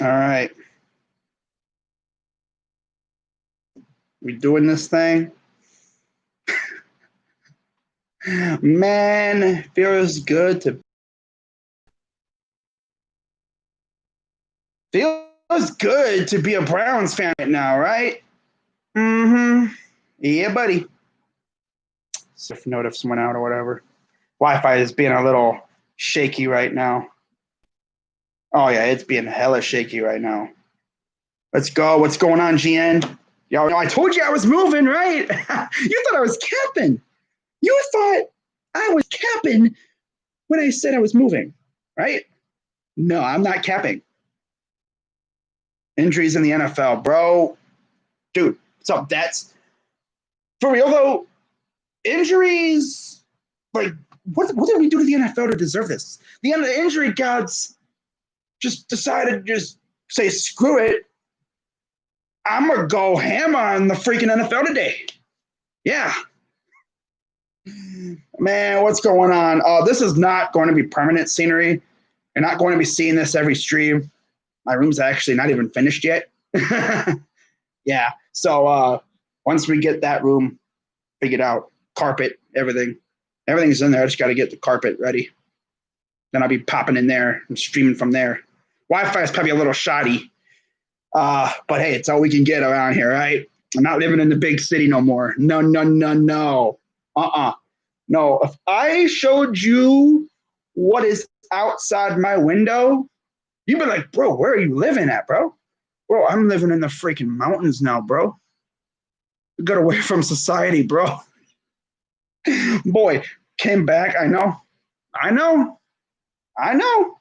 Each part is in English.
All right. We doing this thing? Man, feels good to be a Browns fan right now, right? Mm-hmm. Yeah, buddy. So if notifs went out or whatever. Wi-Fi is being a little shaky right now. Oh yeah, it's being hella shaky right now. Let's go. What's going on, GN? Yo, I told you I was moving, right? You thought I was capping. You thought I was capping when I said I was moving, right? No, I'm not capping. Injuries in the NFL, bro. Dude, what's up? That's for real though. Injuries, like what did we do to the NFL to deserve this? The injury gods just decided to just say screw it. I'm gonna go ham on the freaking NFL today. Yeah, man, what's going on? This is not going to be permanent scenery. You're not going to be seeing this every stream. My room's actually not even finished yet. Yeah. So once we get that room figured out, carpet, everything's in there. I just got to get the carpet ready. Then I'll be popping in there and streaming from there. Wi-Fi is probably a little shoddy, but hey, it's all we can get around here, right? I'm not living in the big city no more. No, no, no, no. No. If I showed you what is outside my window, you'd be like, bro, where are you living at, bro? Bro, I'm living in the freaking mountains now, bro. Got away from society, bro. Boy, came back. I know, I know, I know,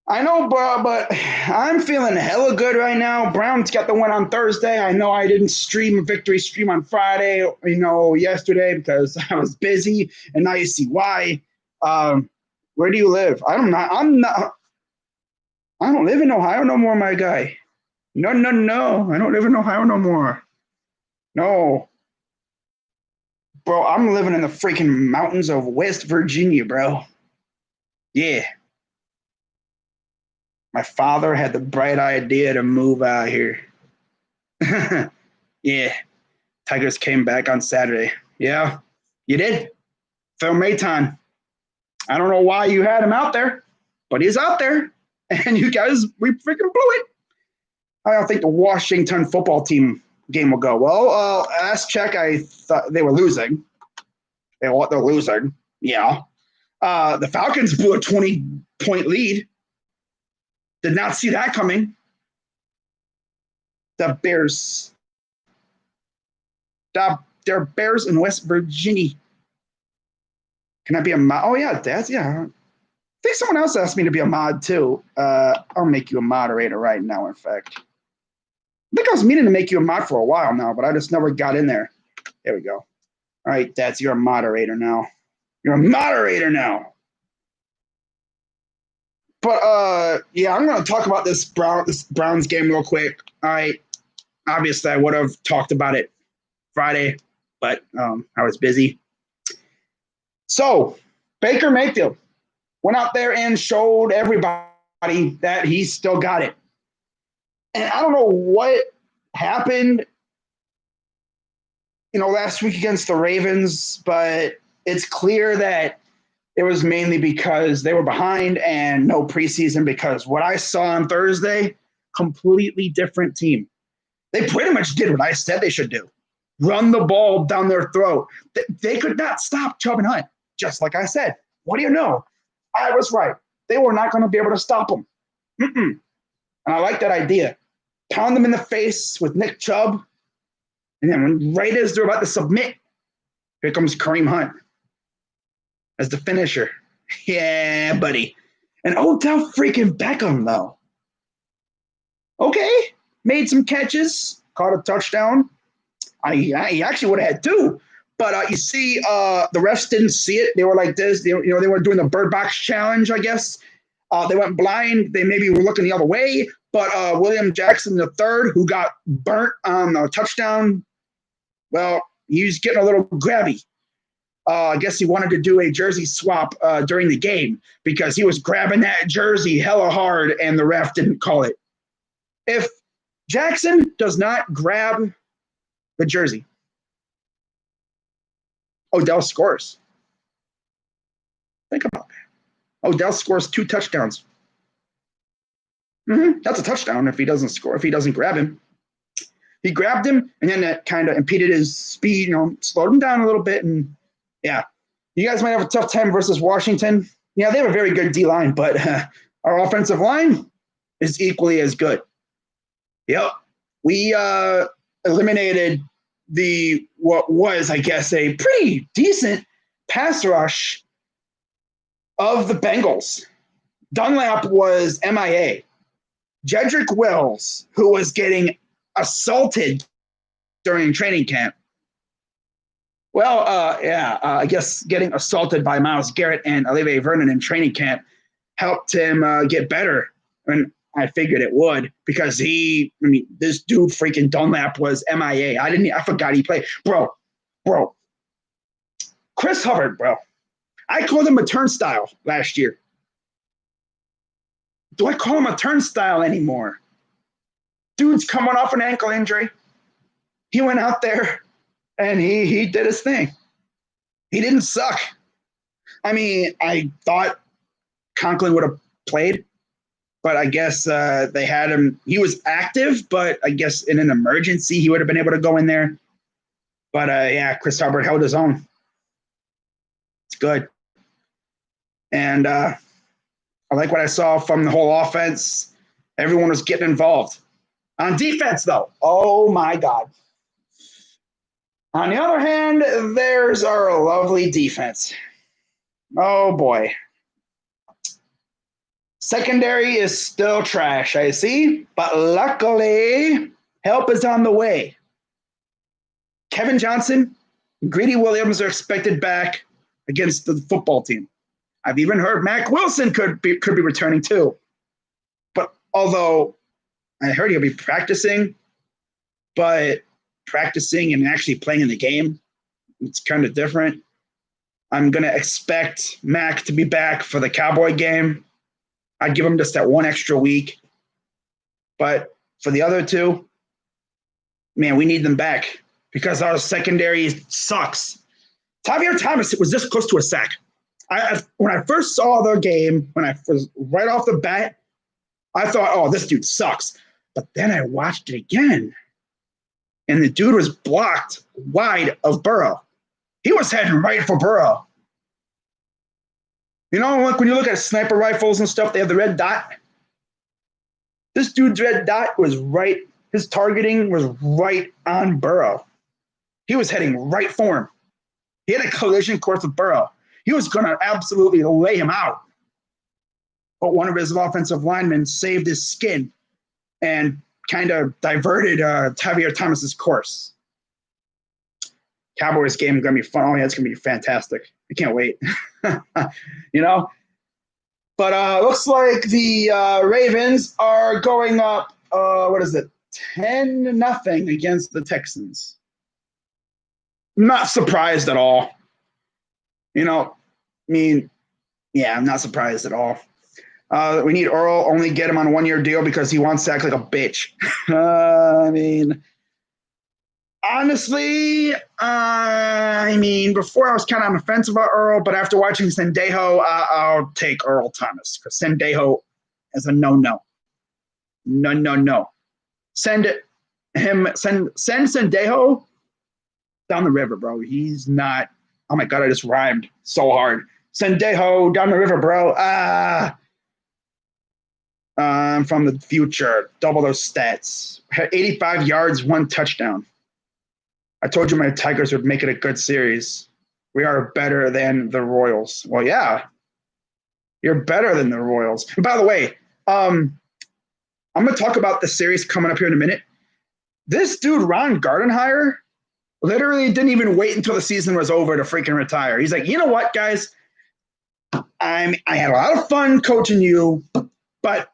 I know, bro. But I'm feeling hella good right now. Browns got the win on Thursday. I know I didn't stream a victory stream on Friday, yesterday because I was busy, and now you see why. Where do you live? I'm not. I don't live in Ohio no more, my guy. No, no, no. I don't live in Ohio no more. No. Bro, I'm living in the freaking mountains of West Virginia, bro. Yeah. My father had the bright idea to move out here. Yeah. Tigers came back on Saturday. Yeah. You did? Phil Mayton. I don't know why you had him out there, but he's out there. And you guys, we freaking blew it. I don't think the Washington football team game will go well. Last check, I thought they were losing. They're losing. Yeah. The Falcons blew a 20-point lead. Did not see that coming. The Bears. They're Bears in West Virginia. Can I be a mod? Oh, yeah, that's, yeah. I think someone else asked me to be a mod, too. I'll make you a moderator right now, in fact. I think I was meaning to make you a mod for a while now, but I just never got in there. There we go. All right, Dats, you're a moderator now. You're a moderator now. But yeah, I'm going to talk about this Browns game real quick. All right. Obviously, I would have talked about it Friday, but I was busy. So Baker Mayfield went out there and showed everybody that he still got it. And I don't know what happened, last week against the Ravens, but it's clear that it was mainly because they were behind and no preseason, because what I saw on Thursday, completely different team. They pretty much did what I said they should do. Run the ball down their throat. They could not stop Chubb and Hunt, just like I said. What do you know? I was right. They were not going to be able to stop them. And I like that idea. Pound them in the face with Nick Chubb. And then right as they're about to submit, here comes Kareem Hunt as the finisher. Yeah, buddy. And Odell freaking Beckham, though. Okay. Made some catches. Caught a touchdown. He actually would have had two. But you see, the refs didn't see it. They were like this. They were doing the bird box challenge, I guess. They went blind. They maybe were looking the other way. But William Jackson III, who got burnt on the touchdown, well, he was getting a little grabby. I guess he wanted to do a jersey swap during the game because he was grabbing that jersey hella hard and the ref didn't call it. If Jackson does not grab the jersey, Odell scores. Think about that. Odell scores 2 touchdowns. That's a touchdown if he doesn't score, if he doesn't grab him. He grabbed him, and then that kind of impeded his speed, slowed him down a little bit. And yeah, you guys might have a tough time versus Washington. Yeah, they have a very good D-line, but our offensive line is equally as good. Yep. We eliminated what was, I guess, a pretty decent pass rush of the Bengals. Dunlap was MIA. Jedrick Wills, who was getting assaulted during training camp. Well, I guess getting assaulted by Myles Garrett and Olivier Vernon in training camp helped him get better. And I figured it would because this dude freaking Dunlap was MIA. I forgot he played. Bro. Chris Hubbard, bro. I called him a turnstile last year. Do I call him a turnstile anymore? Dude's coming off an ankle injury. He went out there and he did his thing. He didn't suck. I mean, I thought Conklin would have played, but I guess they had him. He was active, but I guess in an emergency, he would have been able to go in there. But Chris Hubbard held his own. It's good. And I like what I saw from the whole offense. Everyone was getting involved. On defense, though, oh my God. On the other hand, there's our lovely defense. Oh boy. Secondary is still trash, I see, but luckily, help is on the way. Kevin Johnson, Greedy Williams are expected back against the football team. I've even heard Mack Wilson could be returning too. But although I heard he'll be practicing, but practicing and actually playing in the game, it's kind of different. I'm going to expect Mack to be back for the Cowboy game. I'd give him just that one extra week. But for the other two, man, we need them back because our secondary sucks. Tavier Thomas was this close to a sack. When I first saw the game, when I was right off the bat, I thought, oh, this dude sucks. But then I watched it again, and the dude was blocked wide of Burrow. He was heading right for Burrow. Like when you look at sniper rifles and stuff, they have the red dot. This dude's red dot was right. His targeting was right on Burrow. He was heading right for him. He had a collision course with Burrow. He was going to absolutely lay him out. But one of his offensive linemen saved his skin and kind of diverted Tavier Thomas's course. Cowboys game is going to be fun. Oh, yeah, it's going to be fantastic. I can't wait. But looks like the Ravens are going up, 10-0 against the Texans. Not surprised at all. I'm not surprised at all. We need Earl, only get him on a 1-year deal because he wants to act like a bitch. Honestly, before I was kind of on the fence about Earl, but after watching Sendejo, I'll take Earl Thomas because Sendejo is a no-no. No. Send Sendejo down the river, bro. He's not. Oh my God, I just rhymed so hard. Sendejo down the river, bro. I'm from the future. Double those stats. 85 yards, 1 touchdown. I told you my Tigers would make it a good series. We are better than the Royals. Well, yeah. You're better than the Royals. And by the way, I'm going to talk about the series coming up here in a minute. This dude, Ron Gardenhire, literally didn't even wait until the season was over to freaking retire. He's like, you know what, guys? I had a lot of fun coaching you, but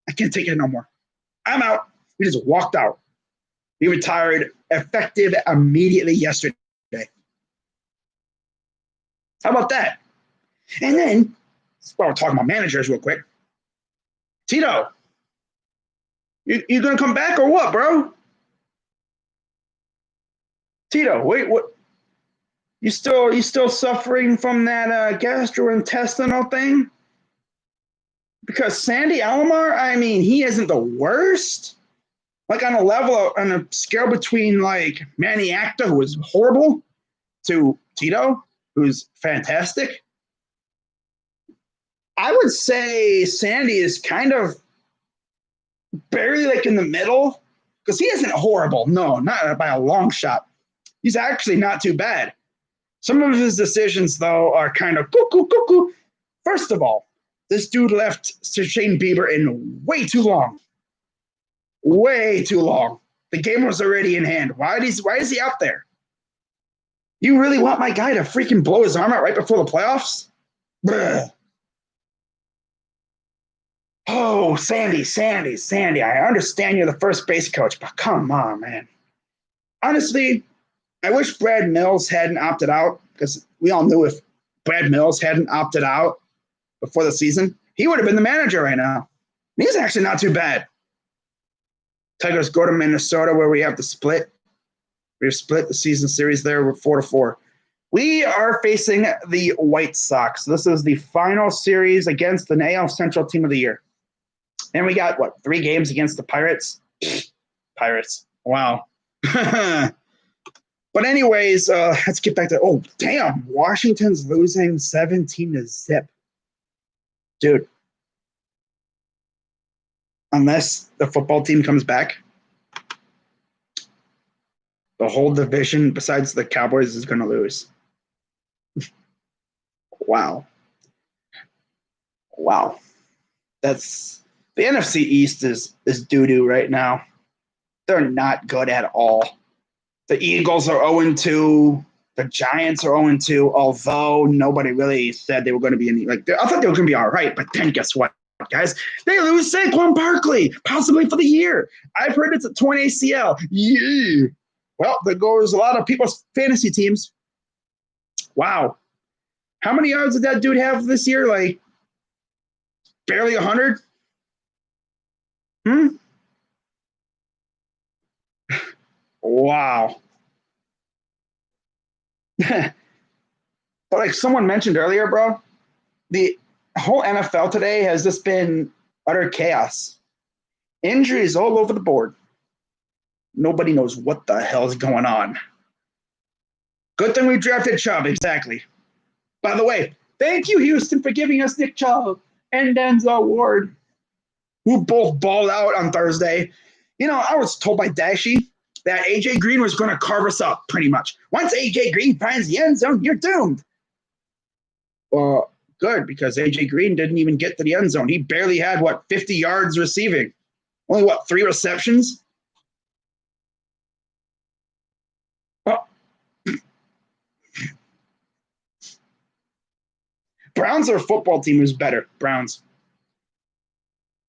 I can't take it no more. I'm out. He just walked out. He retired effective immediately yesterday. How about that? And then, while we're talking about managers real quick, Tito, you gonna come back or what, bro? Tito, wait, what? You still suffering from that gastrointestinal thing? Because Sandy Alomar, I mean, he isn't the worst. Like on a scale between like Manny Acta, who was horrible, to Tito, who's fantastic. I would say Sandy is kind of barely like in the middle because he isn't horrible. No, not by a long shot. He's actually not too bad. Some of his decisions, though, are kind of cuckoo, cuckoo. First of all, this dude left Shane Bieber in way too long. Way too long. The game was already in hand. Why is he out there? You really want my guy to freaking blow his arm out right before the playoffs? Bruh. Oh, Sandy. I understand you're the first base coach, but come on, man. Honestly, I wish Brad Mills hadn't opted out because we all knew if Brad Mills hadn't opted out before the season, he would have been the manager right now. He's actually not too bad. Tigers go to Minnesota where we have the split. We've split the season series there. We're 4-4. We are facing the White Sox. This is the final series against the AL Central Team of the Year. And we got, 3 games against the Pirates? Pirates. Wow. But anyways, let's get back to, oh, damn, Washington's losing 17-0. Dude, unless the football team comes back, the whole division, besides the Cowboys, is going to lose. Wow. That's the NFC East is doo-doo right now. They're not good at all. The Eagles are 0-2. The Giants are 0-2, although nobody really said they were going to be I thought they were going to be all right, but then guess what, guys? They lose Saquon Barkley, possibly for the year. I've heard it's a torn ACL. Yeah. Well, there goes a lot of people's fantasy teams. Wow. How many yards did that dude have this year? Like, barely 100? Wow. But like someone mentioned earlier, bro, the whole NFL today has just been utter chaos. Injuries all over the board. Nobody knows what the hell is going on. Good thing we drafted Chubb, exactly. By the way, thank you, Houston, for giving us Nick Chubb and Denzel Ward, who both balled out on Thursday. You know, I was told by Dashy that AJ Green was going to carve us up, pretty much. Once AJ Green finds the end zone, you're doomed. Well, good, because AJ Green didn't even get to the end zone. He barely had, 50 yards receiving. Only, 3 receptions? Well, Browns are a football team who's better. Browns.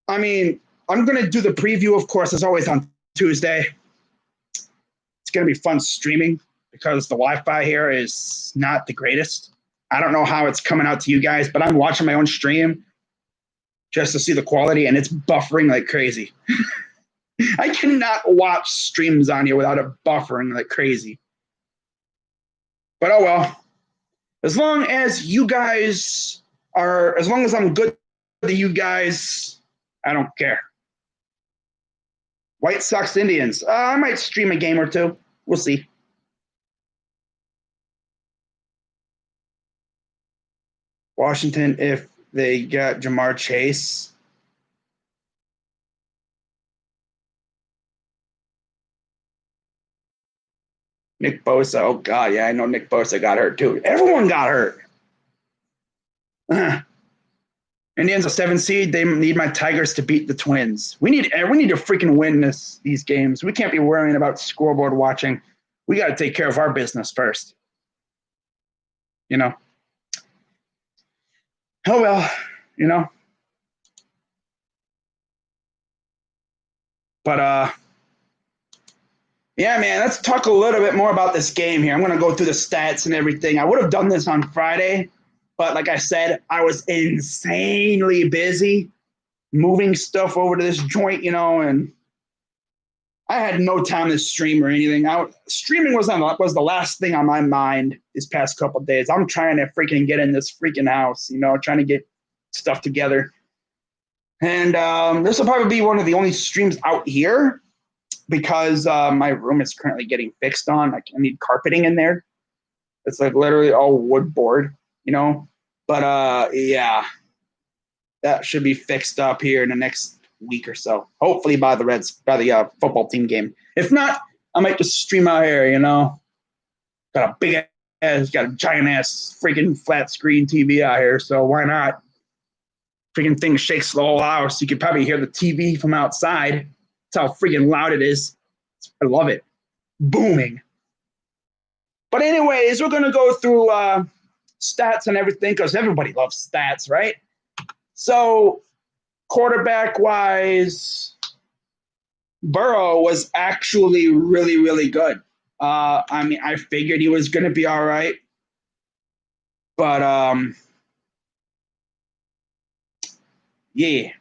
I mean, I'm going to do the preview, of course, as always, on Tuesday. It's going to be fun streaming because the Wi-Fi here is not the greatest. I don't know how it's coming out to you guys, but I'm watching my own stream just to see the quality, and it's buffering like crazy. I cannot watch streams on here without it buffering like crazy. But oh well. As long as I'm good to you guys, I don't care. White Sox Indians. I might stream a game or two. We'll see. Washington, if they got Jamar Chase. Nick Bosa. Oh, God. Yeah, I know Nick Bosa got hurt, too. Everyone got hurt. Indians a 7 seed. They need my Tigers to beat the Twins. We need to freaking win these games. We can't be worrying about scoreboard watching. We got to take care of our business first. You know? Oh, well, you know? But, Yeah, man, let's talk a little bit more about this game here. I'm going to go through the stats and everything. I would have done this on Friday, but like I said, I was insanely busy moving stuff over to this joint, and I had no time to stream or anything. Streaming was the last thing on my mind these past couple of days. I'm trying to freaking get in this freaking house, trying to get stuff together. And this will probably be one of the only streams out here because my room is currently getting fixed on. I need carpeting in there. It's like literally all wood board. But yeah, that should be fixed up here in the next week or so. Hopefully by the football team game. If not, I might just stream out here. Got a big ass, got a giant ass freaking flat screen TV out here. So why not? Freaking thing shakes the whole house. You could probably hear the TV from outside. That's how freaking loud it is. I love it. Booming. But anyways, we're gonna go through stats and everything because everybody loves stats, right? So quarterback wise, Burrow was actually really, really good. I figured he was gonna be all right, but yeah.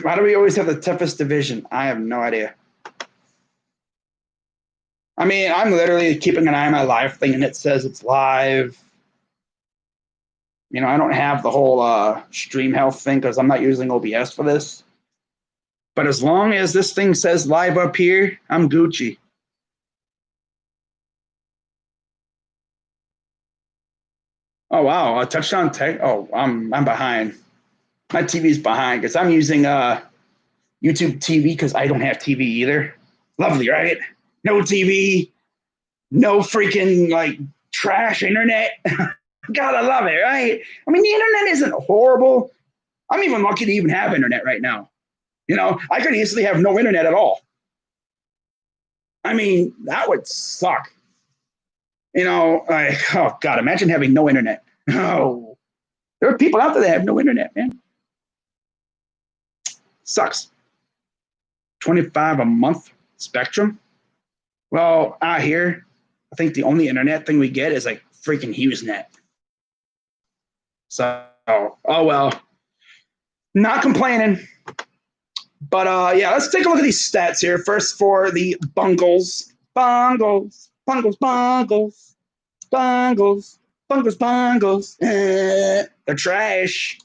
Why do we always have the toughest division? I have no idea. I'm literally keeping an eye on my live thing, and it says it's live. I don't have the whole stream health thing because I'm not using OBS for this. But as long as this thing says live up here, I'm Gucci. Oh wow, a touchdown tech. Oh, I'm behind. My TV's behind because I'm using YouTube TV because I don't have TV either. Lovely, right? No TV, no freaking like trash internet. Gotta love it, right? The internet isn't horrible. I'm even lucky to even have internet right now. I could easily have no internet at all. That would suck. Oh God, imagine having no internet. Oh, there are people out there that have no internet, man. Sucks. 25 a month Spectrum. Well, out here, I think the only internet thing we get is like freaking HughesNet. So, oh well. Not complaining. But yeah, let's take a look at these stats here. First for the Bungles. Bungles. They're trash.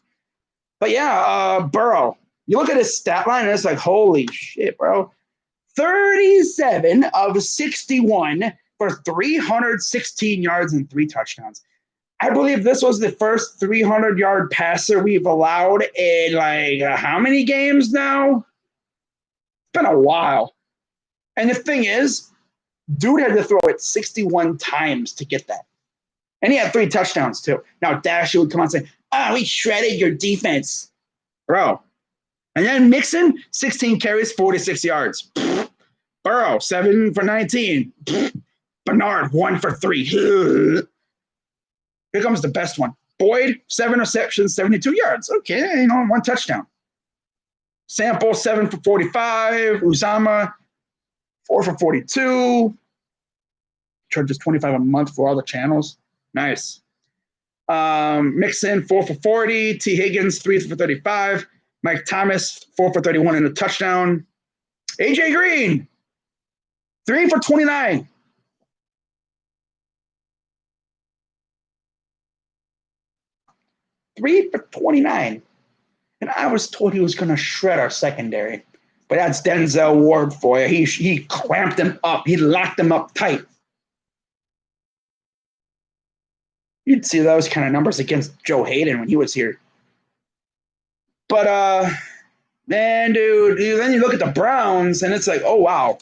But yeah, Burrow. You look at his stat line and it's like, holy shit, bro. 37 of 61 for 316 yards and 3 touchdowns. I believe this was the first 300-yard passer we've allowed in like how many games now? It's been a while. And the thing is, dude had to throw it 61 times to get that. And he had 3 touchdowns too. Now Dasher would come on and say, we shredded your defense. Bro. And then Mixon, 16 carries, 46 yards. Burrow, 7 for 19. Bernard, 1 for 3. Here comes the best one. Boyd, 7 receptions, 72 yards. Okay, 1 touchdown. Sample, 7 for 45. Uzama, 4 for 42. Charges $25 a month for all the channels. Nice. Mixon, 4 for 40. T. Higgins, 3 for 35. Mike Thomas, 4 for 31 and a touchdown. AJ Green, 3 for 29. Three for 29. And I was told he was going to shred our secondary. But that's Denzel Ward for you. He clamped him up. He locked him up tight. You'd see those kind of numbers against Joe Hayden when he was here. But, man, dude, then you look at the Browns, and it's like, oh, wow.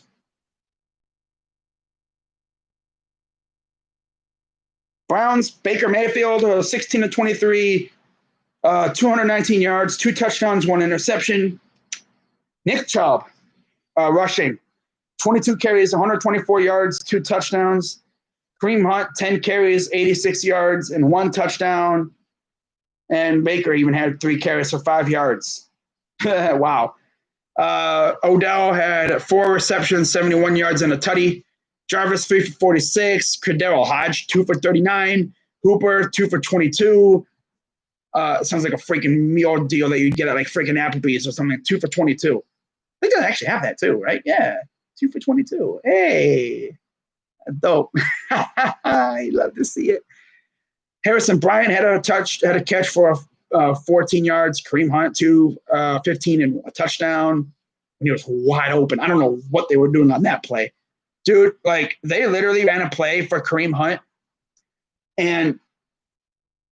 Browns, Baker Mayfield, 16 to 23, 219 yards, 2 touchdowns, 1 interception. Nick Chubb, rushing, 22 carries, 124 yards, 2 touchdowns. Kareem Hunt, 10 carries, 86 yards, and 1 touchdown. And Baker even had 3 carries for 5 yards. Wow. Odell had 4 receptions, 71 yards, and a tutty. Jarvis, 3 for 46. Cordero Hodge, 2 for 39. Hooper, 2 for 22. Sounds like a freaking meal deal that you get at like freaking Applebee's or something. 2 for 22. I think they actually have that too, right? Yeah, 2 for 22. Hey, dope. I love to see it. Harrison Bryant had a catch for 14 yards. Kareem Hunt, 15 and a touchdown. And he was wide open. I don't know what they were doing on that play. Dude, like they literally ran a play for Kareem Hunt. And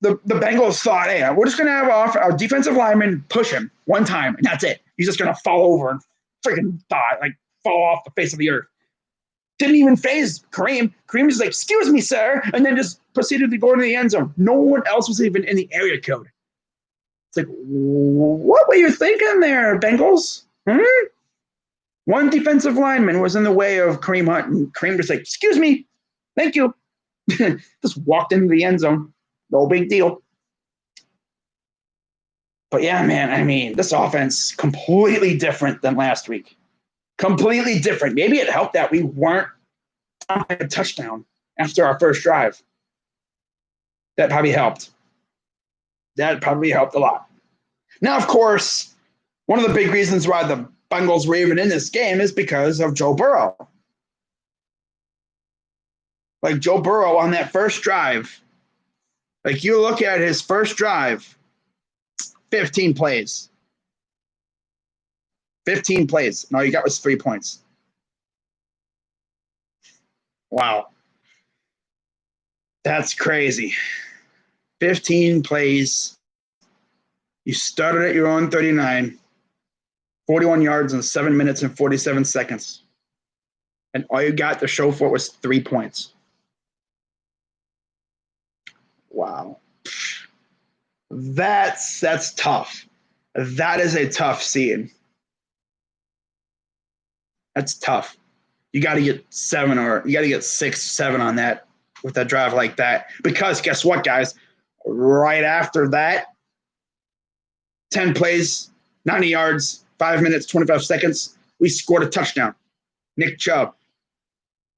the Bengals thought, hey, we're just going to have our defensive lineman push him one time, and that's it. He's just going to fall over and freaking die, like fall off the face of the earth. Didn't even phase Kareem. Kareem was like, excuse me, sir, and then just proceeded to go into the end zone. No one else was even in the area code. It's like, what were you thinking there, Bengals? One defensive lineman was in the way of Kareem Hunt, and Kareem was like, excuse me, thank you. Just walked into the end zone. No big deal. But yeah, man, I mean, this offense completely different than last week. Completely different. Maybe it helped that we weren't on a touchdown after our first drive. That probably helped. That probably helped a lot. Now, of course, one of the big reasons why the Bengals were even in this game is because of Joe Burrow. Like Joe Burrow on that first drive, like you look at his first drive, 15 plays. 15 plays. And all you got was 3 points. Wow. That's crazy. 15 plays. You started at your own 39, 41 yards in 7 minutes and 47 seconds. And all you got to show for it was 3 points. Wow. That's tough. That is a tough scene. That's tough. You got to get 7 or you got to get 6, 7 on that with a drive like that. Because guess what, guys? Right after that, 10 plays, 90 yards, 5 minutes, 25 seconds, we scored a touchdown. Nick Chubb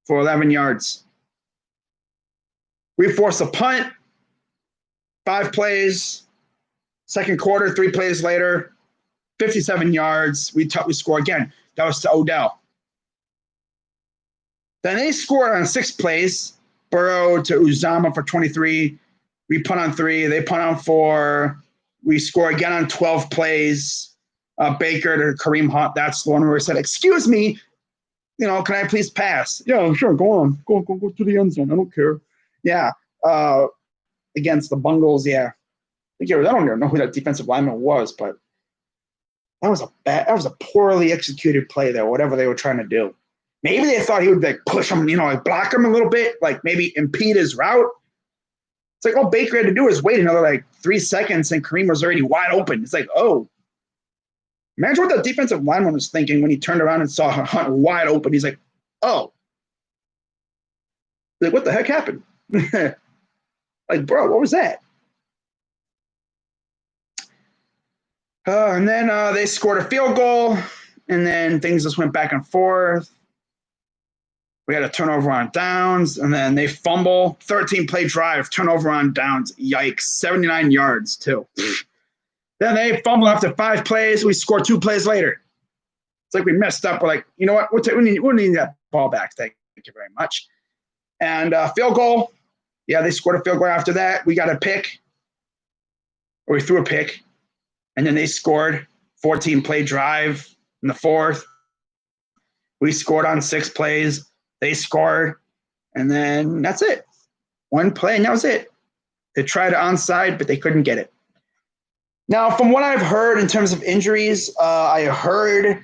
for 11 yards. We forced a punt, 5 plays, second quarter, 3 plays later, 57 yards. We score again. That was to Odell. Then they scored on 6 plays. Burrow to Uzama for 23. We punt on 3. They punt on 4. We score again on 12 plays. Baker to Kareem Hunt. That's the one where we said, excuse me, can I please pass? Yeah, sure. Go on. Go to the end zone. I don't care. Yeah. Against the Bengals, yeah. I don't even know who that defensive lineman was, but that was a poorly executed play there, whatever they were trying to do. Maybe they thought he would like push him, like block him a little bit, like maybe impede his route. It's like all Baker had to do was wait another like 3 seconds and Kareem was already wide open. It's like, oh. Imagine what the defensive lineman was thinking when he turned around and saw Hunt wide open. He's like, oh. Like, what the heck happened? Like, bro, what was that? And then they scored a field goal, and then things just went back and forth. We had a turnover on downs, and then they fumble. 13-play drive, turnover on downs. Yikes. 79 yards, too. Then they fumble after 5 plays. We score 2 plays later. It's like we messed up. We're like, you know what? We need that ball back. Thank you very much. And field goal. Yeah, they scored a field goal after that. We got a pick. Or we threw a pick. And then they scored 14-play drive in the 4th. We scored on 6 plays. They scored. And then that's it. 1 play, and that was it. They tried onside, but they couldn't get it. Now, from what I've heard in terms of injuries, I heard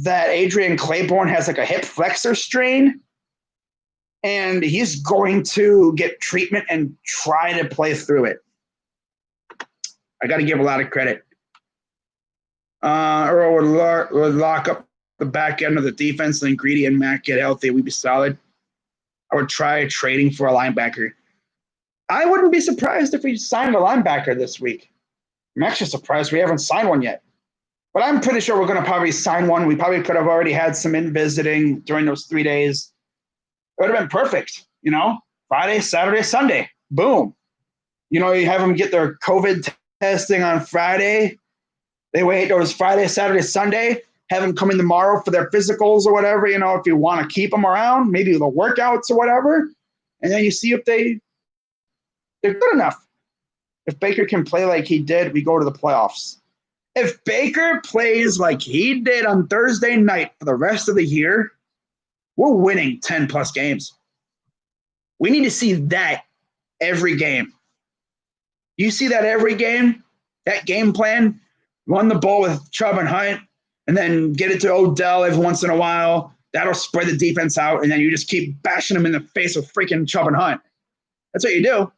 that Adrian Claiborne has like a hip flexor strain. And he's going to get treatment and try to play through it. I got to give a lot of credit. Earl would lock up the back end of the defense, and Greedy and Matt get healthy. We'd be solid. I would try trading for a linebacker. I wouldn't be surprised if we signed a linebacker this week. I'm actually surprised we haven't signed one yet. But I'm pretty sure we're going to probably sign one. We probably could have already had some in visiting during those 3 days. It would have been perfect, Friday, Saturday, Sunday. Boom. You have them get their COVID testing on Friday. They wait. It was Friday, Saturday, Sunday. Have them come in tomorrow for their physicals or whatever, if you want to keep them around, maybe the workouts or whatever. And then you see if they're good enough. If Baker can play like he did, we go to the playoffs. If Baker plays like he did on Thursday night for the rest of the year, we're winning 10-plus games. We need to see that every game. You see that every game, that game plan, run the ball with Chubb and Hunt, and then get it to Odell every once in a while. That'll spread the defense out, and then you just keep bashing them in the face with freaking Chubb and Hunt. That's what you do.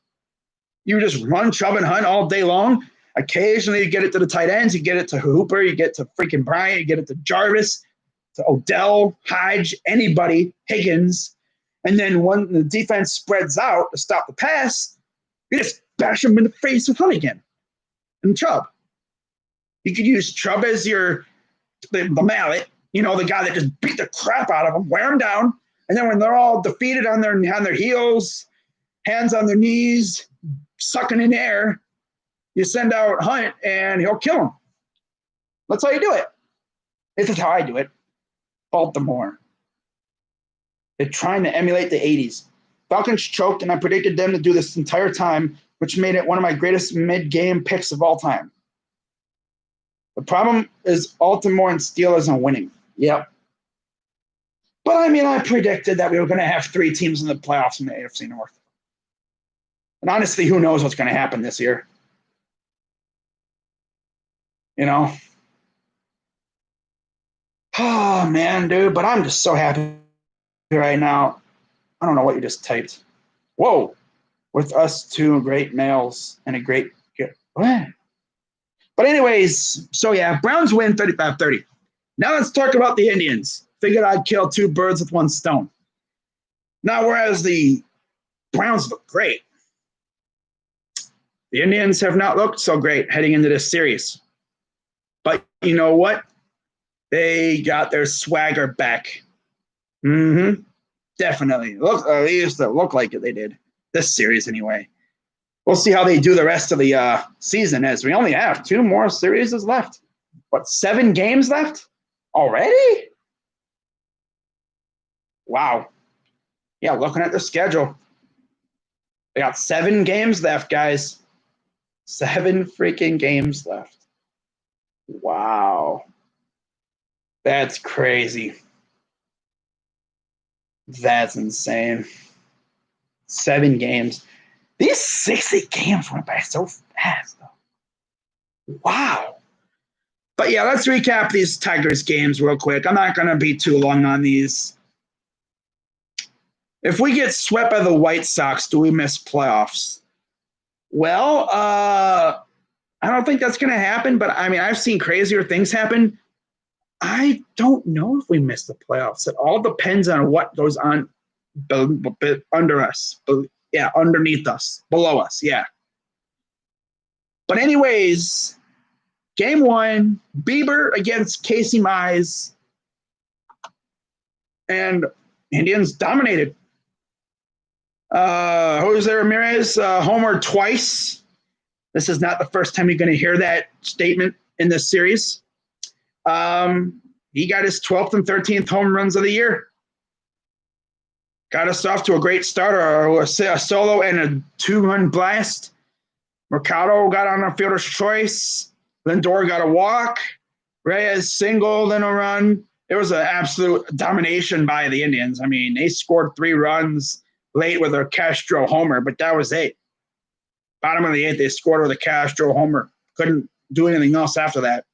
You just run Chubb and Hunt all day long. Occasionally you get it to the tight ends. You get it to Hooper. You get to freaking Bryant. You get it to Jarvis, to Odell, Hodge, anybody, Higgins. And then when the defense spreads out to stop the pass, you just bash them in the face with Hunt again and Chubb. You could use Chubb as the mallet, the guy that just beat the crap out of them, wear them down. And then when they're all defeated on their heels, hands on their knees, sucking in air, you send out Hunt and he'll kill them. That's how you do it. This is how I do it. Baltimore. They're trying to emulate the 80s. Falcons choked, and I predicted them to do this entire time, which made it one of my greatest mid-game picks of all time. The problem is Baltimore and Steelers are winning. Yep. But, I predicted that we were going to have 3 teams in the playoffs in the AFC North. And honestly, who knows what's going to happen this year? Oh, man, dude. But I'm just so happy right now. I don't know what you just typed. Whoa. With us 2 great males and a great – what? But anyways, so yeah, Browns win 35-30. Now let's talk about the Indians. Figured I'd kill 2 birds with 1 stone. Now, whereas the Browns look great, the Indians have not looked so great heading into this series. But you know what? They got their swagger back. Definitely. They used to look like it. They did. This series anyway. We'll see how they do the rest of the season, as we only have 2 more series left. What, 7 games left already? Wow. Yeah, looking at the schedule. They got 7 games left, guys. 7 freaking games left. Wow. That's crazy. That's insane. 7 games. These 60 games went by so fast, though. Wow. But yeah, let's recap these Tigers games real quick. I'm not going to be too long on these. If we get swept by the White Sox, do we miss playoffs? Well, I don't think that's going to happen, but I've seen crazier things happen. I don't know if we miss the playoffs. It all depends on what goes on under us. Yeah, underneath us, below us, yeah. But anyways, game 1, Bieber against Casey Mize, and Indians dominated. Jose Ramirez homered twice. This is not the first time you're going to hear that statement in this series. He got his 12th and 13th home runs of the year. Got us off to a great start, a solo and a 2-run blast. Mercado got on a fielder's choice. Lindor got a walk. Reyes single, then a run. It was an absolute domination by the Indians. They scored 3 runs late with a Castro homer, but that was it. Bottom of the 8th, they scored with a Castro homer. Couldn't do anything else after that.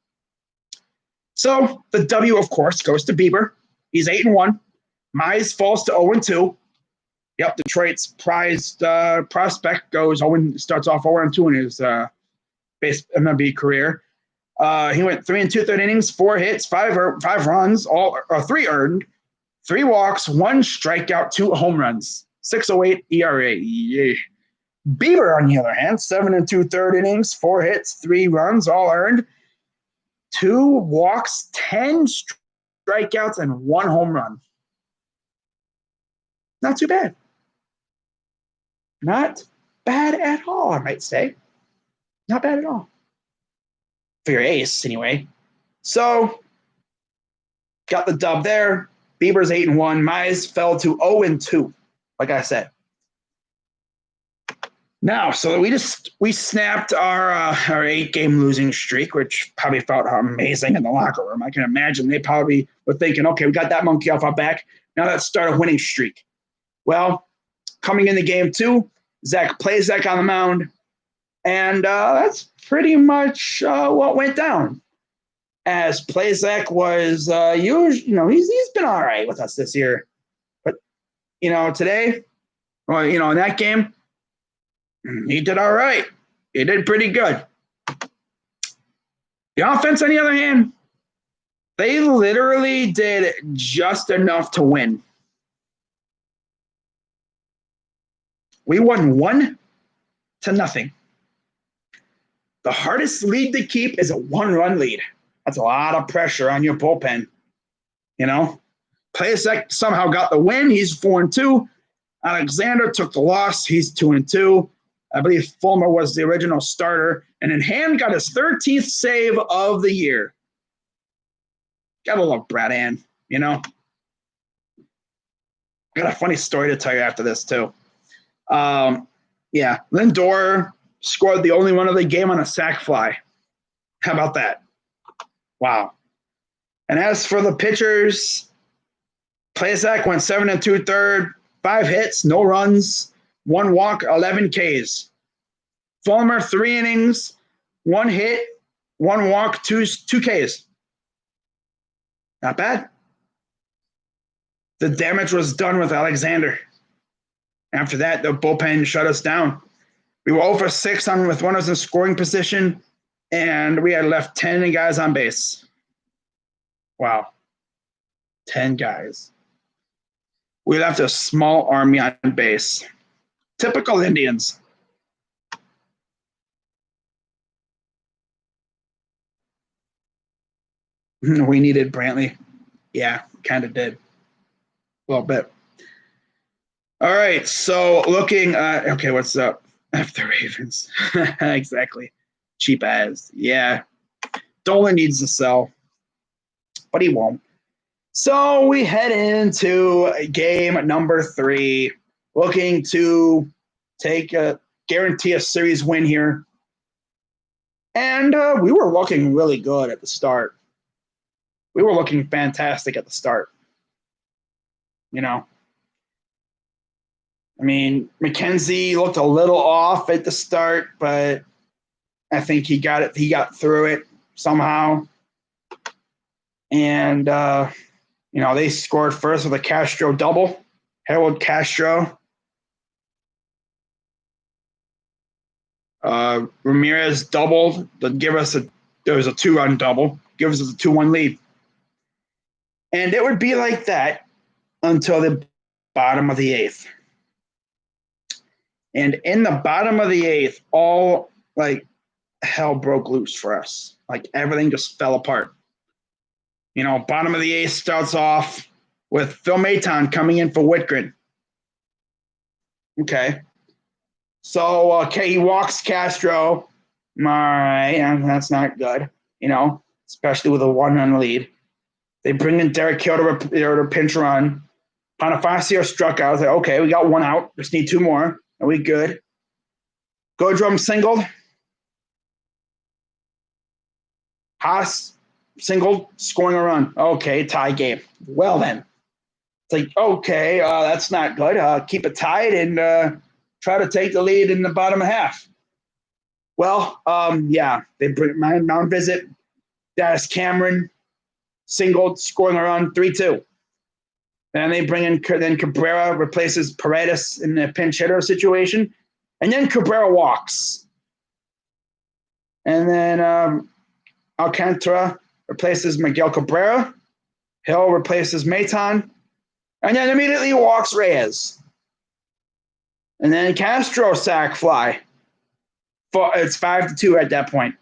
So the W, of course, goes to Bieber. He's 8-1. Mize falls to 0-2. Yep, Detroit's prized prospect starts off 0-2 in his base MLB career. He went 3 2/3 innings, 4 hits, 5 runs, 3 earned, 3 walks, 1 strikeout, 2 home runs, 6.08 ERA. Yeah. Bieber, on the other hand, 7 2/3 innings, 4 hits, 3 runs, all earned. 2 walks, 10 strikeouts, and 1 home run. Not too bad. Not bad at all, I might say. Not bad at all. For your ace, anyway. So, got the dub there. Bieber's 8-1. Mize fell to 0-2, like I said. Now, so we snapped our 8-game losing streak, which probably felt amazing in the locker room. I can imagine they probably were thinking, okay, we got that monkey off our back. Now let's start a winning streak. Well, coming into game 2, Zach on the mound, and that's pretty much what went down. As Plazak was, he's been all right with us this year, but today, in that game, he did all right. He did pretty good. The offense, on the other hand, they literally did just enough to win. We won 1-0. The hardest lead to keep is a 1-run lead. That's a lot of pressure on your bullpen. Plazak somehow got the win. He's 4-2. Alexander took the loss. He's 2-2. I believe Fulmer was the original starter. And then Hand got his 13th save of the year. Gotta love Brad Hand, Got a funny story to tell you after this, too. Lindor scored the only run of the game on a sac fly. How about that? Wow. And as for the pitchers, Plazak went 7 2/3, 5 hits, no runs, 1 walk, 11 Ks. Fulmer, 3 innings, 1 hit, 1 walk, 2 Ks. Not bad. The damage was done with Alexander. After that, the bullpen shut us down. We were 0-6 with runners in scoring position, and we had left 10 guys on base. Wow. 10 guys. We left a small army on base. Typical Indians. We needed Brantley. Yeah, kind of did. A little bit. All right, so looking okay, what's up? After Ravens. Exactly. Cheap as. Yeah. Dolan needs to sell, but he won't. So we head into game number 3, looking to guarantee a series win here. And we were looking really good at the start. We were looking fantastic at the start. McKenzie looked a little off at the start, but I think he got it. He got through it somehow. And, they scored first with a Castro double. Harold Castro. Ramirez doubled to give us there was a 2-run double, gives us a 2-1 lead. And it would be like that until the bottom of the 8th. And in the bottom of the 8th, all hell broke loose for us. Everything just fell apart. Bottom of the 8th starts off with Phil Maton coming in for Whitgren. Okay. So, he walks Castro. All right, that's not good, especially with a 1-run lead. They bring in Derek Hill to pinch run. Bonifacio struck out. I was like, okay, we got 1 out. Just need 2 more. Are we good? Godrum singled. Haas singled, scoring a run. Okay, tie game. Well then. It's okay, that's not good. Keep it tied and try to take the lead in the bottom half. Well, they bring my mound visit. Dallas Cameron singled, scoring a run, 3-2. And they bring in Cabrera, replaces Paredes in the pinch hitter situation. And then Cabrera walks. And then Alcantara replaces Miguel Cabrera. Hill replaces Maton. And then immediately walks Reyes. And then Castro sac fly. It's 5-2 at that point.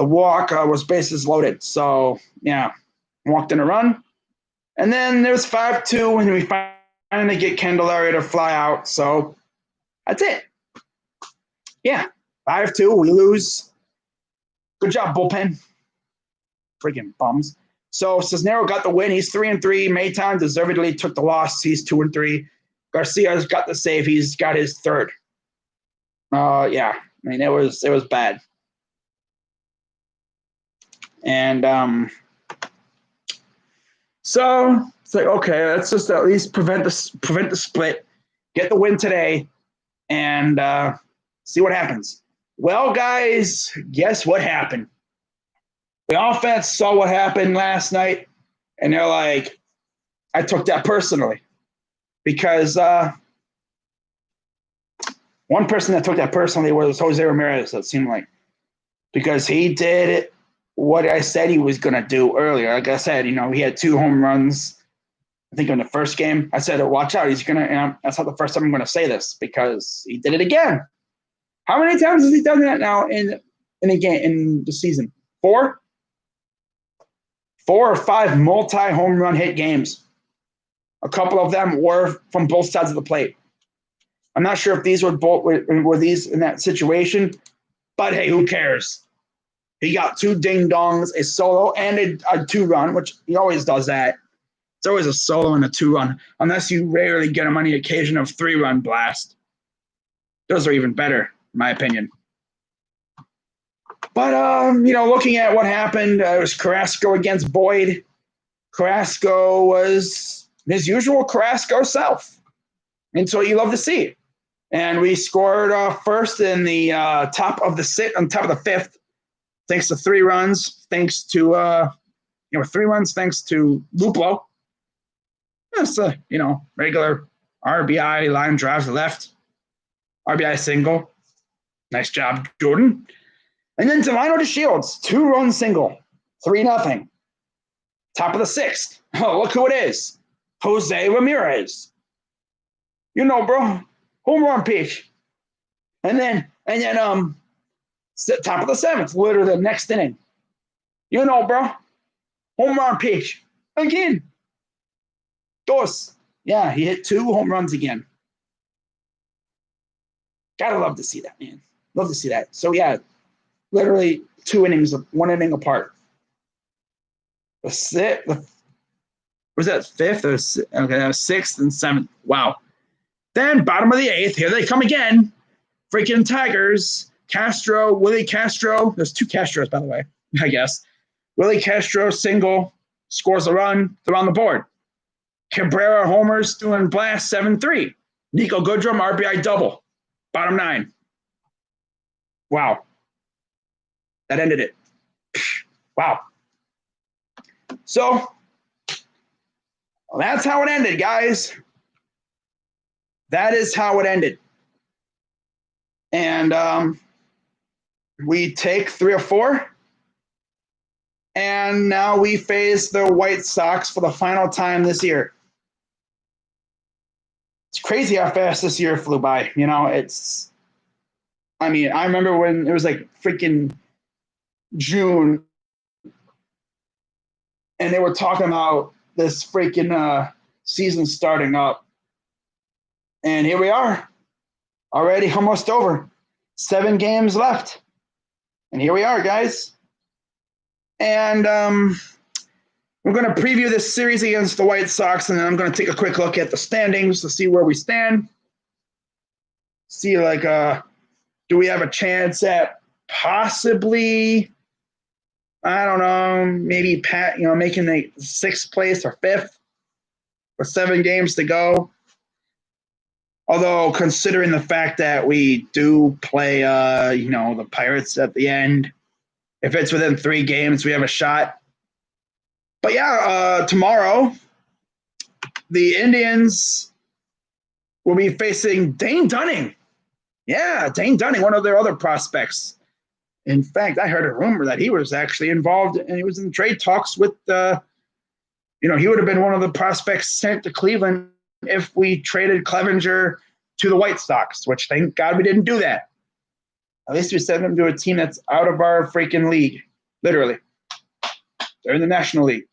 the walk was bases loaded. So, yeah, walked in a run. And then there's 5-2 when we finally get Candelaria to fly out. So that's it. Yeah, 5-2. We lose. Good job, bullpen. Freaking bums. So Cisnero got the win. He's 3-3. Mayton deservedly took the loss. He's 2-3. Garcia's got the save. He's got his third. Yeah, I mean it was bad. And so it's like, okay, let's just at least prevent the split, get the win today, and see what happens. Well, guys, guess what happened? The offense saw what happened last night, and they're like, I took that personally. Because one person that took that personally was Jose Ramirez, it seemed like. Because he did what I said he was going to do earlier. Like I said, he had 2 home runs, I think, in the first game. I said, watch out. He's going to – that's not the first time I'm going to say this because he did it again. How many times has he done that now in a game, in the season? 4? 4 or 5 multi-home run hit games. A couple of them were from both sides of the plate. I'm not sure if these were these in that situation, but hey, who cares? He got 2 ding-dongs, a solo, and a 2-run, which he always does that. It's always a solo and a 2-run, unless you rarely get him on the occasion of 3-run blast. Those are even better, in my opinion. But, looking at what happened, it was Carrasco against Boyd. Carrasco was his usual Carrasco self. And so you love to see. And we scored first in the top of the 5th, thanks to 3 runs, thanks to 3 runs, thanks to Luplo. That's regular RBI line drives to left, RBI single. Nice job, Jordan. And then Delino DeShields, 2-run single, 3-0. Top of the 6th. Oh, look who it is. Jose Ramirez. Bro. Home run pitch. And then top of the 7th, literally the next inning. Bro. Home run pitch. Again. Dos. Yeah, he hit 2 home runs again. Gotta love to see that, man. Love to see that. So, yeah, literally 2 innings, 1 inning apart. Was that 5th or 6th and 7th? Wow. Then bottom of the 8th, here they come again. Freaking Tigers. Castro, Willie Castro. There's 2 Castros, by the way, I guess. Willie Castro single, scores a run. They're on the board. Cabrera homers, doing blast 7-3. Nico Goodrum, RBI double. Bottom 9. Wow. That ended it. Wow. So, that's how it ended, guys. That is how it ended. And we take 3 or 4. And now we face the White Sox for the final time this year. It's crazy how fast this year flew by. I remember when it was like freaking June and they were talking about this freaking season starting up. And here we are, already almost over. 7 games left. And here we are, guys. And we're going to preview this series against the White Sox, and then I'm going to take a quick look at the standings to see where we stand. See, do we have a chance at possibly, I don't know, maybe making the 6th place or 5th with 7 games to go. Although, considering the fact that we do play, the Pirates at the end, if it's within 3 games, we have a shot. But yeah, tomorrow, the Indians will be facing Dane Dunning. Yeah, Dane Dunning, one of their other prospects. In fact, I heard a rumor that he was actually involved and he was in trade talks with, he would have been one of the prospects sent to Cleveland if we traded Clevenger to the White Sox, which thank God we didn't do that. At least we sent him to a team that's out of our freaking league. Literally. They're in the National League.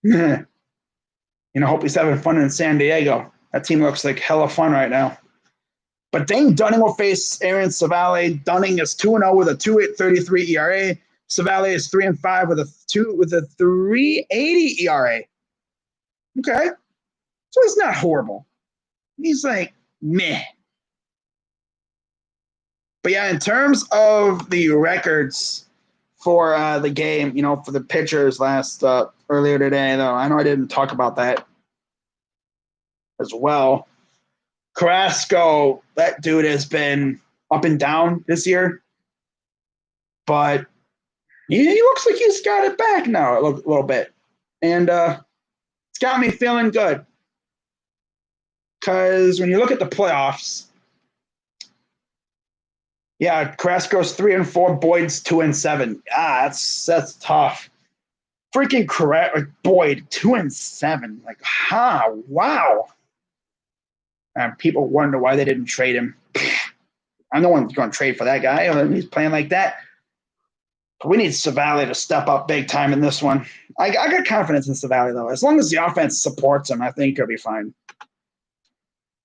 Hope he's having fun in San Diego. That team looks like hella fun right now. But Dane Dunning will face Aaron Savale. Dunning is 2-0 with a 2.33 ERA. Savale is 3-5 with a 3.80 ERA. Okay. So he's not horrible. He's like meh. But yeah, in terms of the records for the game, for the pitchers earlier today, though, I know I didn't talk about that as well. Carrasco, that dude has been up and down this year, but he looks like he's got it back now a little bit. And it's got me feeling good. Because when you look at the playoffs, yeah, Carrasco's 3-4, Boyd's 2-7. That's tough. Freaking Boyd 2-7. Like, wow. And people wonder why they didn't trade him. I'm no one's going to trade for that guy. He's playing like that. But we need Savale to step up big time in this one. I got confidence in Savale, though. As long as the offense supports him, I think he'll be fine.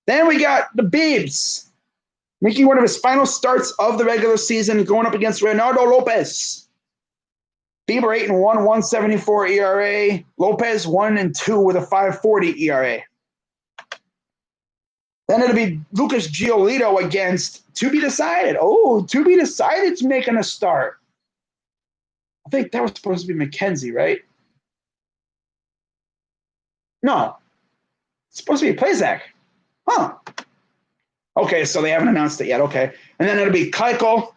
Then we got the Biebs making one of his final starts of the regular season, going up against Reynaldo Lopez. Bieber 8-1, 1.74 ERA. Lopez 1-2 with a 5.40 ERA. Then it'll be Lucas Giolito against To Be Decided. Oh, To Be Decided's making a start. I think that was supposed to be McKenzie, right? No. It's supposed to be Plazak. Huh. Okay, so they haven't announced it yet. Okay. And then it'll be Keuchel.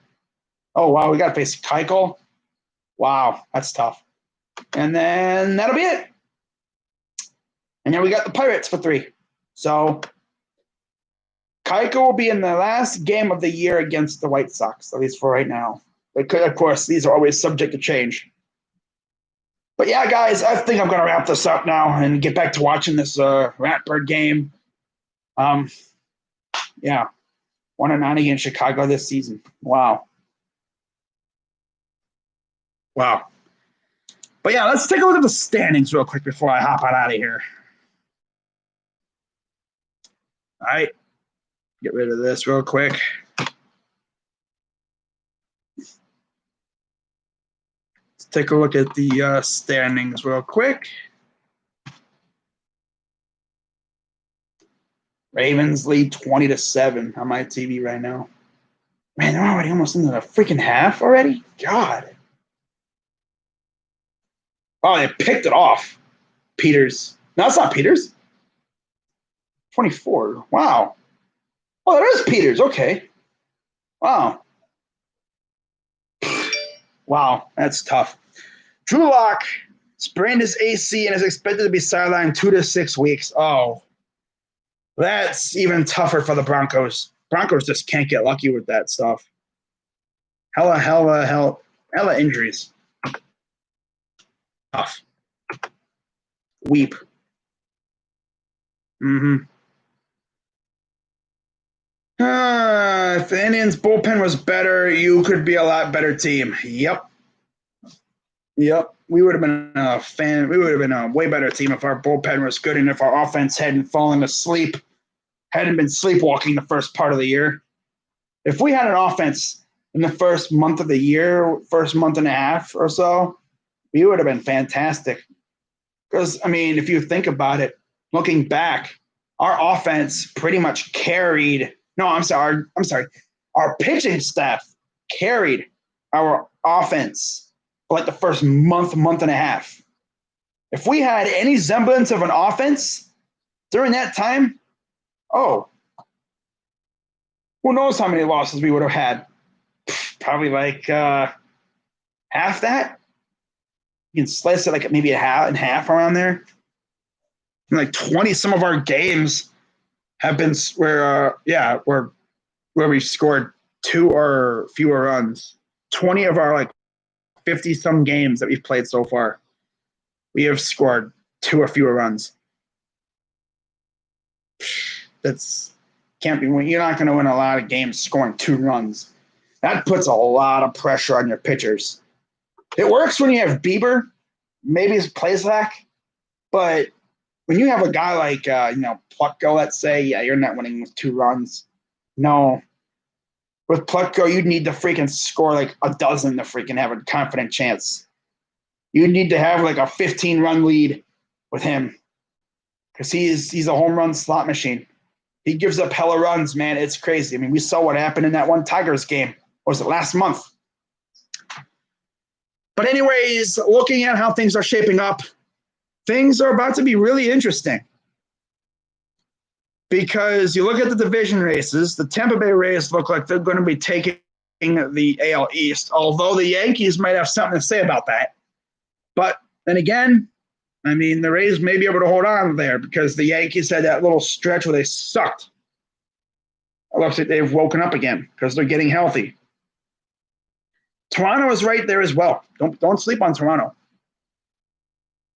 Oh, wow. We got to face Keuchel. Wow. That's tough. And then that'll be it. And then we got the Pirates for 3. So Keuchel will be in the last game of the year against the White Sox, at least for right now. Of course, these are always subject to change. But yeah, guys, I think I'm going to wrap this up now and get back to watching this Ratbird game. Yeah, 1-9 against Chicago this season. Wow. But yeah, let's take a look at the standings real quick before I hop out of here. All right. Get rid of this real quick. Let's take a look at the standings real quick. Ravens lead 20-7 on my TV right now. Man, they're already almost into the freaking half already? God. Oh, they picked it off. Peters. No, it's not Peters. 24. Wow. Oh, there is Peters. Okay. Wow. Wow, that's tough. Drew Lock sprained his AC and is expected to be sidelined 2 to 6 weeks. Oh, that's even tougher for the Broncos. Broncos just can't get lucky with that stuff. Hella injuries. Tough. Weep. If the Indians' bullpen was better, you could be a lot better team. Yep. We would have been a fan. We would have been a way better team if our bullpen was good and if our offense hadn't fallen asleep, hadn't been sleepwalking the first part of the year. If we had an offense in the first month of the year, first month and a half or so, we would have been fantastic. Because, I mean, if you think about it, looking back, our offense pretty much carried – no, I'm sorry. Our pitching staff carried our offense for like the first month and a half. If we had any semblance of an offense during that time, who knows how many losses we would have had? Probably like half that. You can slice it like maybe half around there. And like 20 some of our games have been where we scored 2 or fewer runs. 20 of our like 50 some games that we've played so far, we have scored 2 or fewer runs. That's can't be. You're not going to win a lot of games scoring 2 runs. That puts a lot of pressure on your pitchers. It works when you have Bieber, maybe it's Plazak, but when you have a guy like Plutko, let's say, yeah, you're not winning with 2 runs. No, with Plutko, you'd need to freaking score like a dozen to freaking have a confident chance. You'd need to have like a 15-run lead with him because he's a home run slot machine. He gives up hella runs, man. It's crazy. I mean, we saw what happened in that one Tigers game. Or was it last month? But anyways, looking at how things are shaping up, things are about to be really interesting. Because you look at the division races, the Tampa Bay Rays look like they're going to be taking the AL East, although the Yankees might have something to say about that. But then again, I mean, the Rays may be able to hold on there because the Yankees had that little stretch where they sucked. It looks like they've woken up again because they're getting healthy. Toronto is right there as well. Don't sleep on Toronto.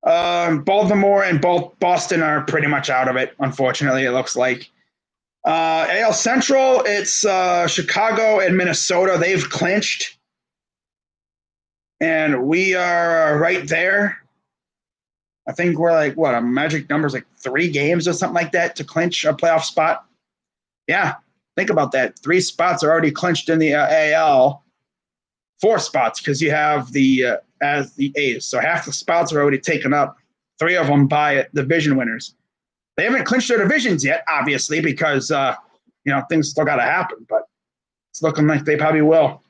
Baltimore and Boston are pretty much out of it, unfortunately, it looks like. AL Central, it's Chicago and Minnesota. They've clinched. And we are right there. I think we're like, a magic number is like 3 games or something like that to clinch a playoff spot. Yeah, think about that. 3 spots are already clinched in the AL. 4 spots because you have the A's. So half the spots are already taken up, 3 of them by division winners. They haven't clinched their divisions yet, obviously, because things still got to happen. But it's looking like they probably will.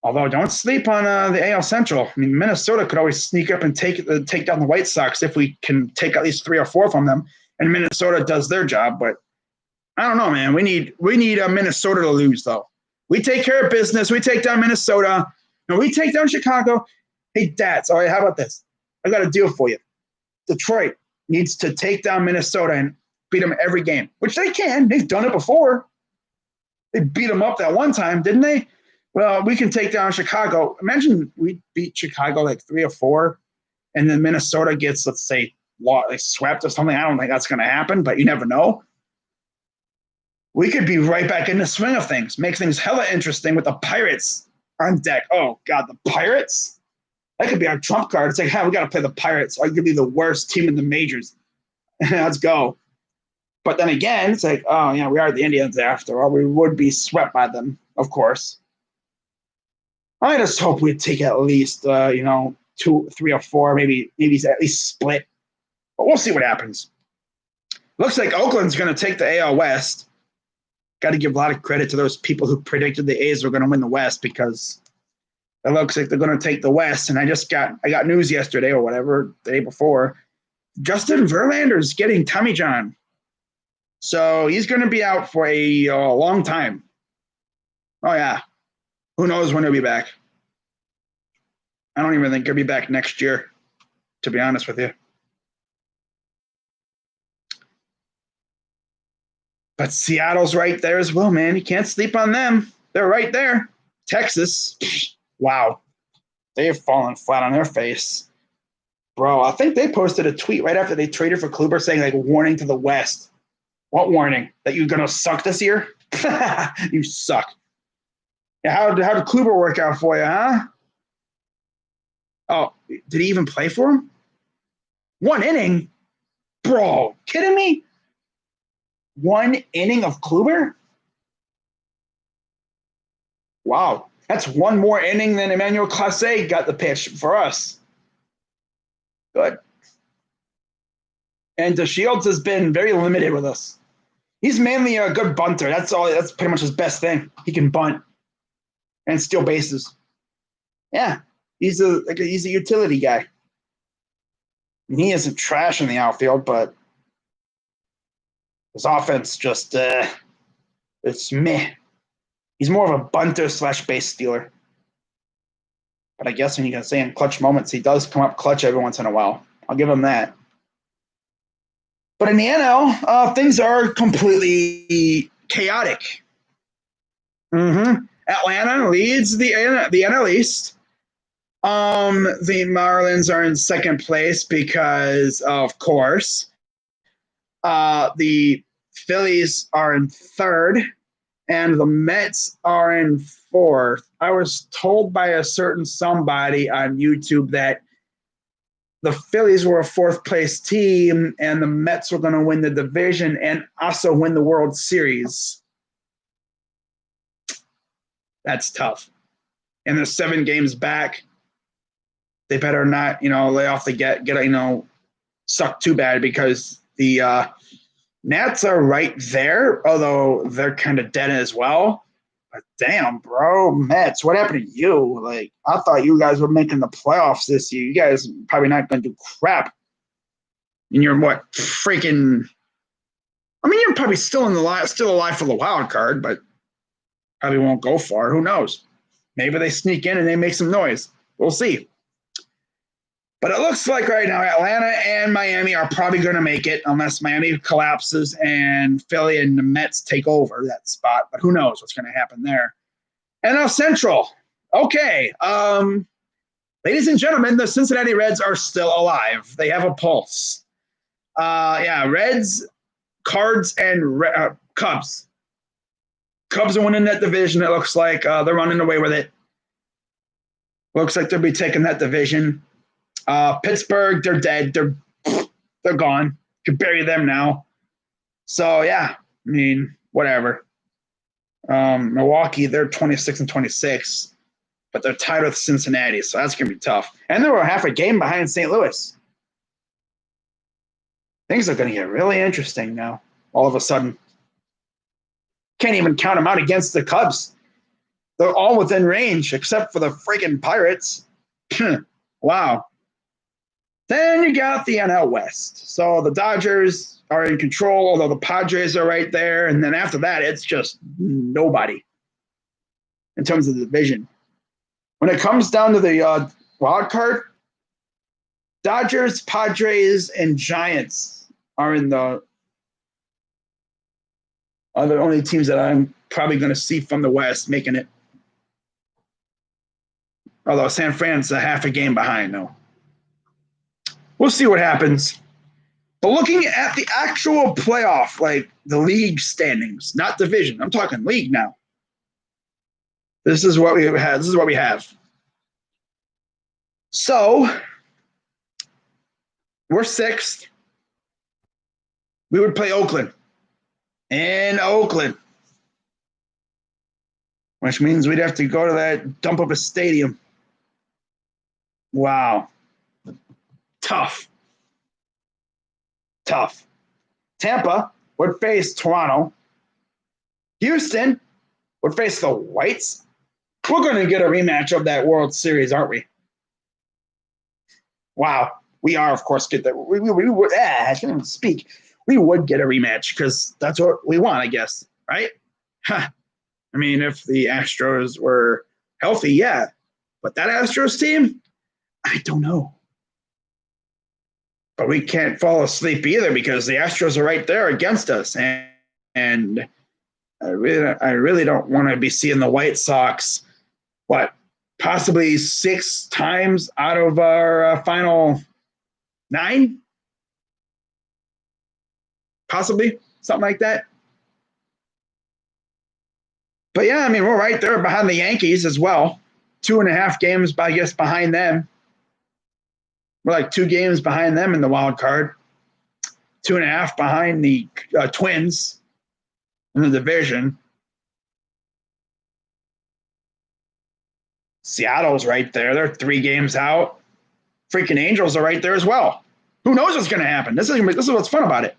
Although, don't sleep on the AL Central. I mean, Minnesota could always sneak up and take down the White Sox if we can take at least 3 or 4 from them, and Minnesota does their job. But I don't know, man. We need Minnesota to lose, though. We take care of business. We take down Minnesota. And we take down Chicago. Hey, Dads, all right, how about this? I got a deal for you. Detroit needs to take down Minnesota and beat them every game, which they can. They've done it before. They beat them up that one time, didn't they? Well, we can take down Chicago. Imagine we beat Chicago like 3 or 4, and then Minnesota gets, let's say, swept or something. I don't think that's going to happen, but you never know. We could be right back in the swing of things, make things hella interesting with the Pirates on deck. Oh, God, the Pirates? That could be our trump card. It's like, we got to play the Pirates, arguably the worst team in the majors. Let's go. But then again, it's like, oh, yeah, we are the Indians after all. We would be swept by them, of course. I just hope we take at least, 2, 3, or 4, maybe at least split. But we'll see what happens. Looks like Oakland's going to take the AL West. Got to give a lot of credit to those people who predicted the A's were going to win the West because it looks like they're going to take the West. And I got news yesterday or whatever, the day before. Justin Verlander's getting Tommy John. So he's going to be out for a long time. Oh, yeah. Who knows when he'll be back? I don't even think he'll be back next year, to be honest with you. But Seattle's right there as well, man. You can't sleep on them. They're right there. Texas, wow. They have fallen flat on their face. Bro, I think they posted a tweet right after they traded for Kluber saying, like, warning to the West. What warning? That you're going to suck this year? You suck. Yeah, how did Kluber work out for you, huh? Oh, did he even play for him? 1 inning? Bro, kidding me? 1 inning of Kluber? Wow. That's 1 more inning than Emmanuel Clase got the pitch for us. Good. And DeShields has been very limited with us. He's mainly a good bunter. That's pretty much his best thing. He can bunt and steal bases. Yeah. He's a utility guy. And he isn't trash in the outfield, but his offense just it's meh. He's more of a bunter / base stealer. But I guess when you can say in clutch moments, he does come up clutch every once in a while. I'll give him that. But in the NL, things are completely chaotic. Atlanta leads the NL East. The Marlins are in second place because, of course, the Phillies are in third, and the Mets are in fourth. I was told by a certain somebody on YouTube that the Phillies were a fourth place team and the Mets were going to win the division and also win the World Series. That's tough. And they're 7 games back. They better not, lay off the get, suck too bad because the Nats are right there, although they're kind of dead as well. But damn, bro, Mets, what happened to you? Like, I thought you guys were making the playoffs this year. You guys probably not going to do crap. And you're what, freaking? I mean, you're probably still alive for the wild card, but probably won't go far. Who knows? Maybe they sneak in and they make some noise. We'll see. But it looks like right now Atlanta and Miami are probably going to make it unless Miami collapses and Philly and the Mets take over that spot. But who knows what's going to happen there. NL Central. Okay. Ladies and gentlemen, the Cincinnati Reds are still alive. They have a pulse. Reds, Cards, and Cubs. Cubs are winning that division. It looks like they're running away with it. Looks like they'll be taking that division. Pittsburgh, they're dead. They're gone. You can bury them now. So, yeah, I mean, whatever. Milwaukee, they're 26-26, but they're tied with Cincinnati, so that's going to be tough. And they were half a game behind St. Louis. Things are going to get really interesting now, all of a sudden. Can't even count them out against the Cubs. They're all within range except for the freaking Pirates. Wow. Then you got the NL West. So the Dodgers are in control, although the Padres are right there. And then after that, it's just nobody in terms of the division. When it comes down to the wild card, Dodgers, Padres, and Giants are the only teams that I'm probably going to see from the West making it. Although San Fran's a half a game behind, though. We'll see what happens. But looking at the actual playoff, like the league standings, not division. I'm talking league now. This is what we have. So we're 6th. We would play Oakland. In Oakland. Which means we'd have to go to that dump of a stadium. Wow. Tough. Tampa would face Toronto. Houston would face the Whites. We're going to get a rematch of that World Series, aren't we? Wow. We are, of course, get that. We would, I can't even speak. We would get a rematch because that's what we want, I guess, right? Huh. I mean, if the Astros were healthy, yeah. But that Astros team, I don't know. But we can't fall asleep either because the Astros are right there against us. And I really don't want to be seeing the White Sox, possibly 6 times out of our final 9? Possibly, something like that. But yeah, I mean, we're right there behind the Yankees as well. 2.5 games, I guess, behind them. We're like 2 games behind them in the wild card. 2.5 behind the Twins in the division. Seattle's right there. They're 3 games out. Freaking Angels are right there as well. Who knows what's going to happen? This is what's fun about it.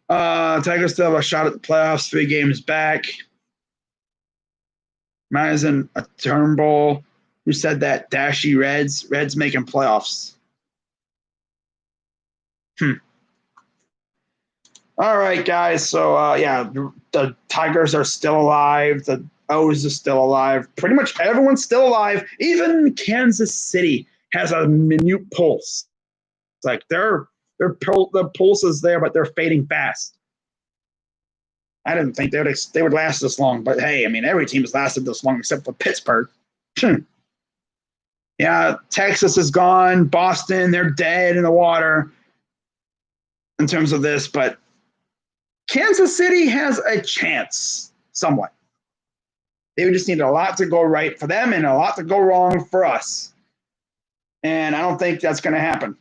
Tigers still have a shot at the playoffs. 3 games back. Madison, a Turnbull. Who said that? Dashy Reds. Reds making playoffs. All right, guys. So, the Tigers are still alive. The O's are still alive. Pretty much everyone's still alive. Even Kansas City has a minute pulse. It's like the pulse is there, but they're fading fast. I didn't think they would last this long. But, hey, I mean, every team has lasted this long except for Pittsburgh. Yeah, Texas is gone. Boston, they're dead in the water in terms of this, but Kansas City has a chance somewhat. They just need a lot to go right for them and a lot to go wrong for us. And I don't think that's going to happen.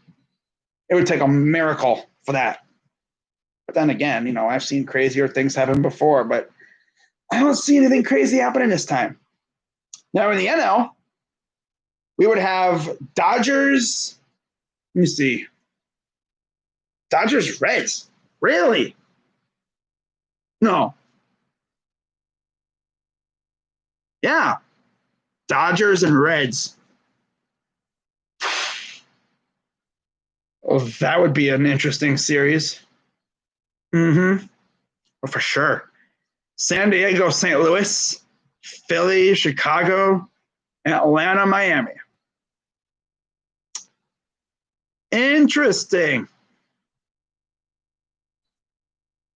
It would take a miracle for that. But then again, I've seen crazier things happen before, but I don't see anything crazy happening this time. Now in the NL, we would have Dodgers. Let me see. Dodgers Reds. Really? No. Yeah. Dodgers and Reds. Oh, that would be an interesting series. Mm-hmm. Oh, for sure. San Diego, St. Louis, Philly, Chicago, Atlanta, Miami. Interesting.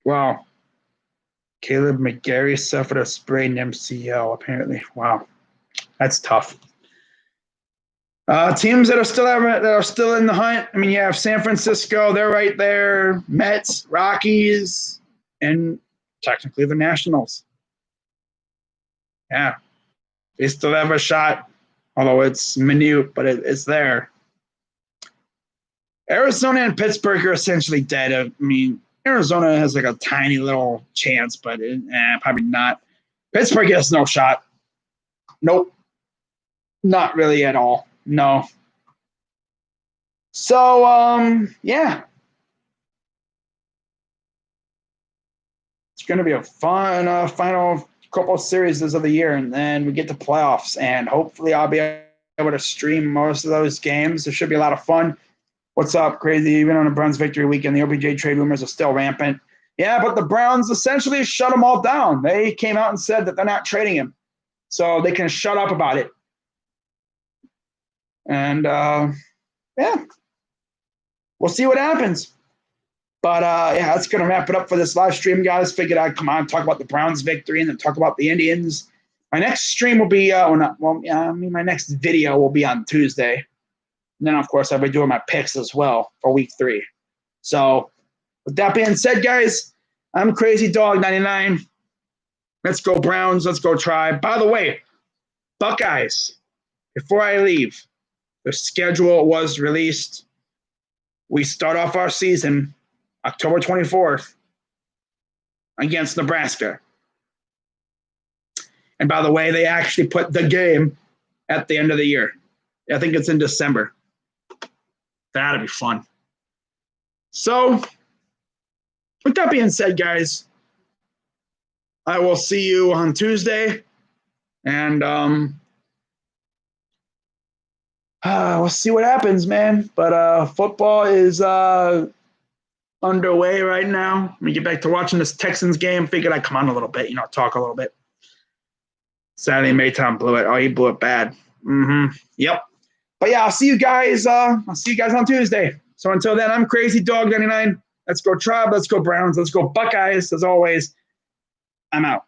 Wow. Caleb McGarry suffered a sprained MCL, apparently. Wow. That's tough. Teams that are still in the hunt. I mean, you have San Francisco, they're right there. Mets, Rockies, and technically the Nationals. Yeah, they still have a shot, although it's minute, but it's there. Arizona and Pittsburgh are essentially dead. I mean, Arizona has like a tiny little chance, but probably not. Pittsburgh has no shot. Nope. Not really at all. No. So, yeah. It's going to be a fun final couple of series of the year, and then we get to playoffs, and hopefully I'll be able to stream most of those games. It should be a lot of fun. What's up, Crazy? Even on a Browns victory weekend, the OBJ trade rumors are still rampant. Yeah, but the Browns essentially shut them all down. They came out and said that they're not trading him, so they can shut up about it. And, yeah, we'll see what happens. But, yeah, that's going to wrap it up for this live stream, guys. Figured I'd come on, talk about the Browns victory, and then talk about the Indians. My next stream will be, my next video will be on Tuesday. And then, of course, I'll be doing my picks as well for week 3. So, with that being said, guys, I'm Crazy Dog 99. Let's go Browns. Let's go Tribe. By the way, Buckeyes, before I leave, the schedule was released. We start off our season October 24th against Nebraska. And by the way, they actually put the game at the end of the year. I think it's in December. That'll be fun. So, with that being said, guys, I will see you on Tuesday. And we'll see what happens, man. But football is underway right now. Let me get back to watching this Texans game. Figured I'd come on a little bit, talk a little bit. Saturday, Maytown blew it. Oh, he blew it bad. Yep. But yeah, I'll see you guys. I'll see you guys on Tuesday. So until then, I'm Crazy Dog 99. Let's go Tribe. Let's go Browns. Let's go Buckeyes. As always, I'm out.